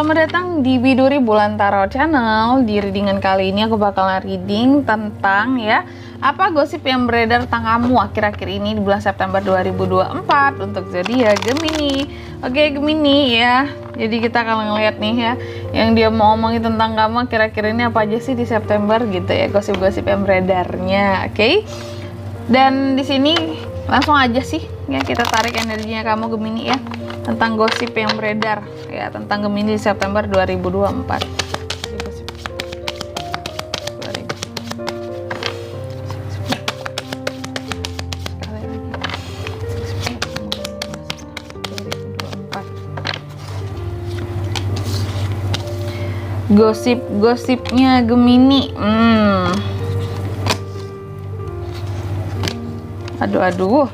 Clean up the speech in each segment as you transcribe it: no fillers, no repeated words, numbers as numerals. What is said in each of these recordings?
Selamat datang di Biduri Bulan Tarot Channel. Di readingan kali ini aku bakalan reading tentang apa gosip yang beredar tentang kamu akhir-akhir ini di bulan September 2024 untuk zodiak Gemini. Oke, Gemini ya. Jadi kita akan ngeliat nih ya, yang dia mau ngomongin tentang kamu akhir-akhir ini apa aja sih di September gitu ya, gosip-gosip yang beredarnya. Oke. Dan di sini langsung aja sih ya, kita tarik energinya kamu Gemini ya, tentang gosip yang beredar ya tentang Gemini di September 2024. Gosip-gosipnya Gemini. Aduh.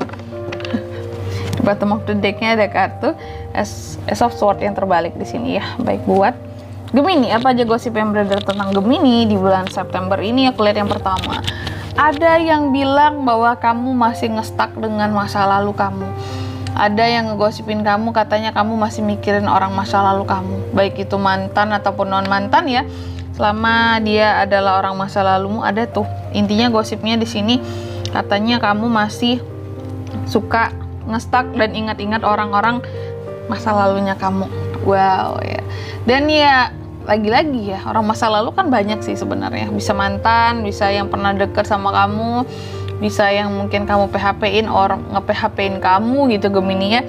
Di bottom of the deck-nya ada kartu Ace of Swords yang terbalik di sini ya. Baik, buat Gemini, apa aja gosip yang beredar tentang Gemini di bulan September ini? Aku lihat yang pertama. Ada yang bilang bahwa kamu masih ngestak dengan masa lalu kamu. Ada yang ngegosipin kamu, katanya kamu masih mikirin orang masa lalu kamu. Baik itu mantan ataupun non mantan ya. Selama dia adalah orang masa lalumu, ada tuh. Intinya gosipnya di sini katanya kamu masih suka ngestak dan ingat-ingat orang-orang masa lalunya kamu. Wow ya. Dan ya lagi-lagi ya, orang masa lalu kan banyak sih sebenarnya. Bisa mantan, bisa yang pernah deket sama kamu, bisa yang mungkin kamu PHP-in, orang nge-PHP-in kamu gitu Gemini ya.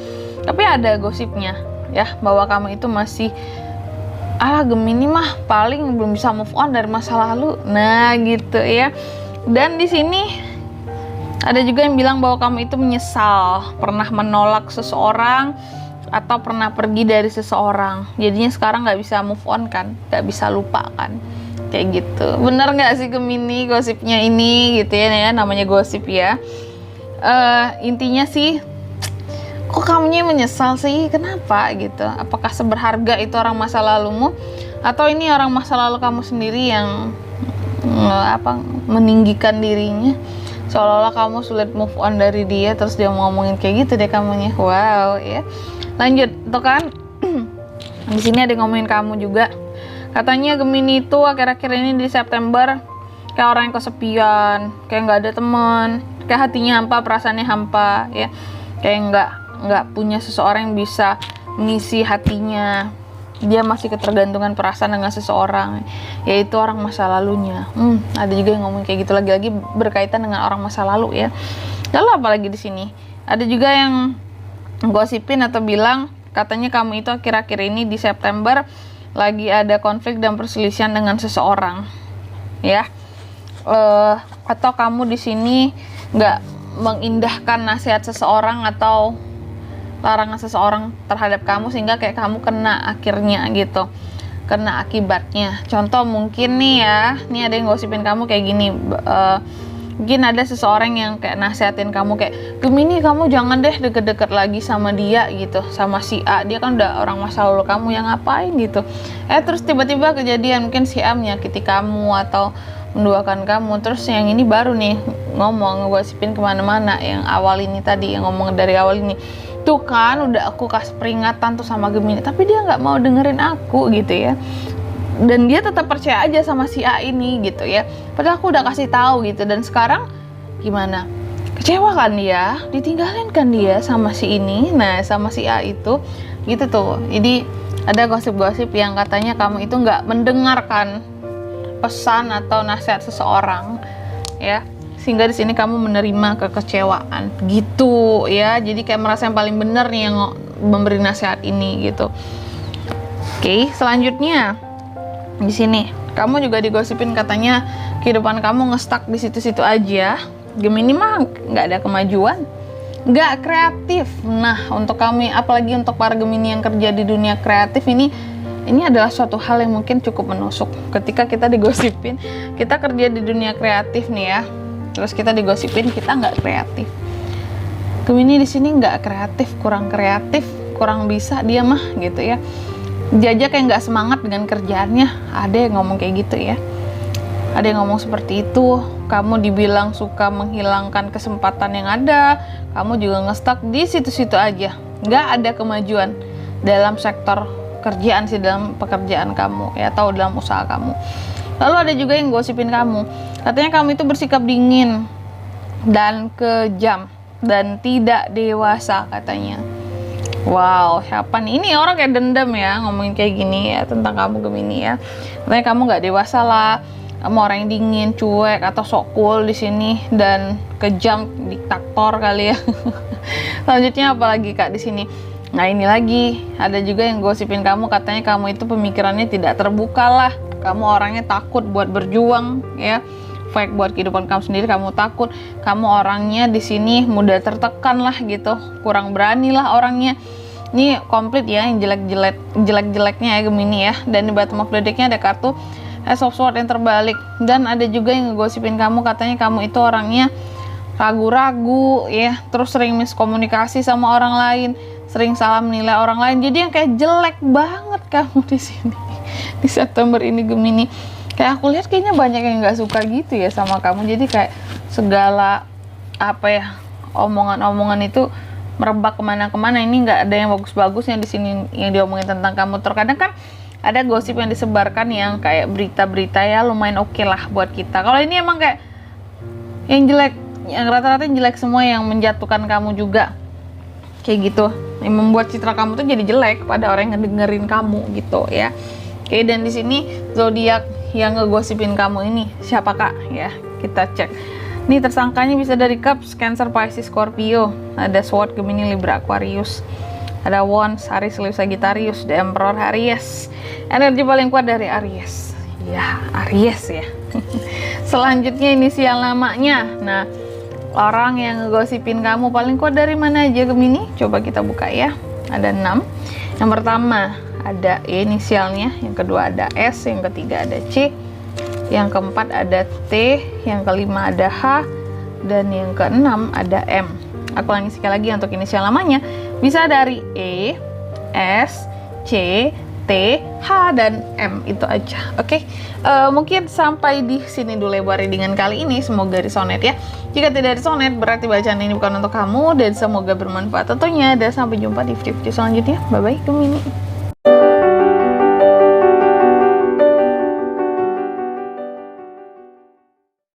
Tapi ada gosipnya ya, bahwa kamu itu masih Gemini mah paling belum bisa move on dari masa lalu. Nah gitu ya. Dan di sini ada juga yang bilang bahwa kamu itu menyesal pernah menolak seseorang atau pernah pergi dari seseorang. Jadinya sekarang nggak bisa move on kan, nggak bisa lupa kan, kayak gitu. Bener nggak sih Gemini gosipnya ini gitu ya, namanya gosip ya. Intinya sih, kok kamunya menyesal sih? Kenapa gitu? Apakah seberharga itu orang masa lalumu, atau ini orang masa lalu kamu sendiri yang meninggikan dirinya? Seolah-olah kamu sulit move on dari dia, terus dia ngomongin kayak gitu deh kamunya. Wow ya. Lanjut tuh kan. Di sini ada ngomongin kamu juga. Katanya Gemini itu akhir-akhir ini di September kayak orang yang kesepian, kayak nggak ada teman, kayak hatinya hampa, perasaannya hampa ya. Kayak nggak punya seseorang yang bisa mengisi hatinya. Dia masih ketergantungan perasaan dengan seseorang, yaitu orang masa lalunya. Ada juga yang ngomong kayak gitu, lagi-lagi berkaitan dengan orang masa lalu ya. Lalu apalagi di sini? Ada juga yang gosipin atau bilang katanya kamu itu akhir-akhir ini di September lagi ada konflik dan perselisihan dengan seseorang, ya. Atau kamu di sini nggak mengindahkan nasihat seseorang atau larangan seseorang terhadap kamu, sehingga kayak kamu kena akhirnya gitu, kena akibatnya. Contoh mungkin nih ya, nih ada yang gosipin kamu kayak gini, mungkin ada seseorang yang kayak nasihatin kamu kayak, Gemini kamu jangan deh deket-deket lagi sama dia gitu, sama si A, dia kan udah orang masa lalu kamu, yang ngapain gitu. Terus tiba-tiba kejadian, mungkin si A menyakiti kamu atau menduakan kamu, terus yang ini baru nih ngomong, ngegosipin kemana-mana. Yang awal ini tadi, yang ngomong dari awal ini tuh kan udah aku kasih peringatan tuh sama Gemini, tapi dia nggak mau dengerin aku gitu ya. Dan dia tetap percaya aja sama si A ini gitu ya, padahal aku udah kasih tahu gitu. Dan sekarang gimana? Kecewa kan dia, ditinggalin kan dia sama si ini, nah sama si A itu gitu tuh. Jadi ada gosip-gosip yang katanya kamu itu nggak mendengarkan pesan atau nasihat seseorang ya, sehingga di sini kamu menerima kekecewaan gitu ya. Jadi kayak merasa yang paling benar nih yang memberi nasihat ini gitu. Oke, selanjutnya di sini kamu juga digosipin katanya kehidupan kamu ngestak di situ-situ aja. Gemini mah nggak ada kemajuan, nggak kreatif. Nah untuk kami, apalagi untuk para Gemini yang kerja di dunia kreatif ini adalah suatu hal yang mungkin cukup menusuk. Ketika kita digosipin kita kerja di dunia kreatif nih ya, terus kita digosipin kita nggak kreatif. Gemini di sini nggak kreatif, kurang bisa dia mah gitu ya. Dia kayak nggak semangat dengan kerjaannya. Ada yang ngomong kayak gitu ya. Ada yang ngomong seperti itu. Kamu dibilang suka menghilangkan kesempatan yang ada. Kamu juga ngestak di situ-situ aja. Nggak ada kemajuan dalam sektor kerjaan sih, dalam pekerjaan kamu ya, atau dalam usaha kamu. Lalu ada juga yang gosipin kamu, katanya kamu itu bersikap dingin dan kejam dan tidak dewasa katanya. Wow, siapa nih? Ini orang kayak dendam ya, ngomongin kayak gini ya tentang kamu Gemini ya. Katanya kamu nggak dewasa lah, kamu orang yang dingin, cuek atau sok cool di sini, dan kejam, diktator kali ya. Selanjutnya apalagi Kak di sini? Nah ini lagi, ada juga yang gosipin kamu, katanya kamu itu pemikirannya tidak terbuka lah. Kamu orangnya takut buat berjuang ya, fight buat kehidupan kamu sendiri, kamu takut. Kamu orangnya di sini mudah tertekan lah gitu, kurang berani lah orangnya. Ini komplit ya yang jelek-jeleknya ya Gemini ya. Dan di bottom of the deck-nya ada kartu Ace of Swords yang terbalik. Dan ada juga yang ngegosipin kamu, katanya kamu itu orangnya ragu-ragu ya, terus sering miskomunikasi sama orang lain, sering salah menilai orang lain. Jadi yang kayak jelek banget kamu di sini di September ini Gemini. Kayak aku lihat kayaknya banyak yang nggak suka gitu ya sama kamu. Jadi kayak segala apa ya, omongan-omongan itu merebak kemana-kemana. Ini nggak ada yang bagus-bagusnya di sini yang diomongin tentang kamu. Terkadang kan ada gosip yang disebarkan yang kayak berita-berita ya lumayan oke lah buat kita. Kalau ini emang kayak yang jelek, yang rata-rata jelek semua, yang menjatuhkan kamu juga kayak gitu, yang membuat citra kamu tuh jadi jelek pada orang yang ngedengerin kamu gitu ya. Oke, dan di sini zodiak yang ngegosipin kamu ini siapa Kak ya, kita cek. Ini tersangkanya bisa dari Cups, Cancer, Pisces, Scorpio, ada Sword, Gemini, Libra, Aquarius, ada Wands, Aries, Leo, Sagittarius, The Emperor, Aries. Energi paling kuat dari Aries ya, Aries ya. Selanjutnya inisial namanya. Nah, orang yang ngegosipin kamu paling kuat dari mana aja Gemini? Coba kita buka ya. Ada 6. Yang pertama ada E inisialnya, yang kedua ada S, yang ketiga ada C, yang keempat ada T, yang kelima ada H, dan yang keenam ada M. Aku ulangi sekali lagi untuk inisial namanya. Bisa dari E, S, C, T, H, dan M, itu aja. Oke, mungkin sampai di sini dulu lebar readingan kali ini. Semoga resonate ya. Jika tidak resonate berarti bacaan ini bukan untuk kamu, dan semoga bermanfaat tentunya. Dan sampai jumpa di video selanjutnya. Bye bye Gemini.